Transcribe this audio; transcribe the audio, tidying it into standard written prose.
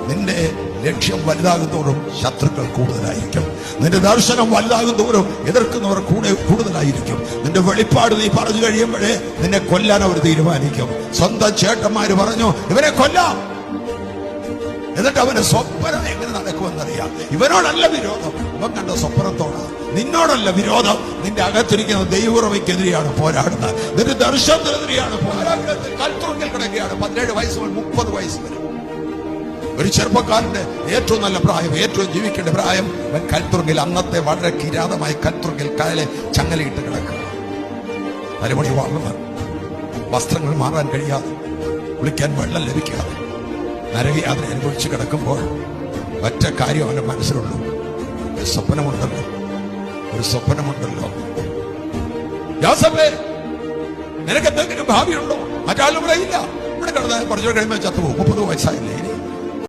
നിന്റെ ലക്ഷ്യം വലുതാകുന്തോറും ശത്രുക്കൾ കൂടുതലായിരിക്കും. നിന്റെ ദർശനം വലുതാകുന്തോറും എതിർക്കുന്നവർ കൂടുതലായിരിക്കും. നിന്റെ വെളിപ്പാട് നീ പറഞ്ഞു കഴിയുമ്പോഴേ നിന്നെ കൊല്ലാൻ അവർ തീരുമാനിക്കും. സ്വന്തം ചേട്ടന്മാര് പറഞ്ഞു ഇവനെ കൊല്ലാം. എന്നിട്ട് അവന് സ്വപ്നം എങ്ങനെ നടക്കുമെന്നറിയാം. ഇവനോടല്ല വിരോധം, ഇവൻ കണ്ട സ്വപ്നത്തോടാണ്. നിന്നോടല്ല വിരോധം, നിന്റെ അകത്തിരിക്കുന്ന ദൈവകൃപയ്ക്കെതിരെയാണ് പോരാടുന്നത്. നിന്റെ ദർശനത്തിനെതിരെയാണ് പോരാടുന്നത്. കൽത്തുറുങ്കിൽ കിടക്കുകയാണ്. 17 വയസ്സ് മുതൽ 30 വയസ്സ് വരെ ഒരു ചെറുപ്പക്കാരന്റെ ഏറ്റവും നല്ല പ്രായം, ഏറ്റവും ജീവിക്കേണ്ട പ്രായം അവൻ കൽത്തുറുങ്കിൽ, അന്നത്തെ വളരെ കിരാതമായ കൽത്തുറുങ്കിൽ കാലിലെ ചങ്ങലയിട്ട് കിടക്കുക. തലമുടി വളർന്ന് വസ്ത്രങ്ങൾ മാറാൻ കഴിയാതെ, കുളിക്കാൻ വെള്ളം ലഭിക്കാതെ നരകയാത്ര അനുഭവിച്ച് കിടക്കുമ്പോൾ ഒറ്റ കാര്യം അവന്റെ മനസ്സിലുള്ളൂ, ഒരു സ്വപ്നമുണ്ടല്ലോ, ഒരു സ്വപ്നമുണ്ടല്ലോ. യോസേഫേ, നിനക്ക് എന്തെങ്കിലും ഭാവിയുണ്ടോ? മറ്റാളും ഇവിടെ ഇല്ല. ഇവിടെ കിടന്നാൽ കുറച്ചു കഴിയുമ്പോൾ ചത്തുപോകും. 30 വയസ്സായില്ലേ?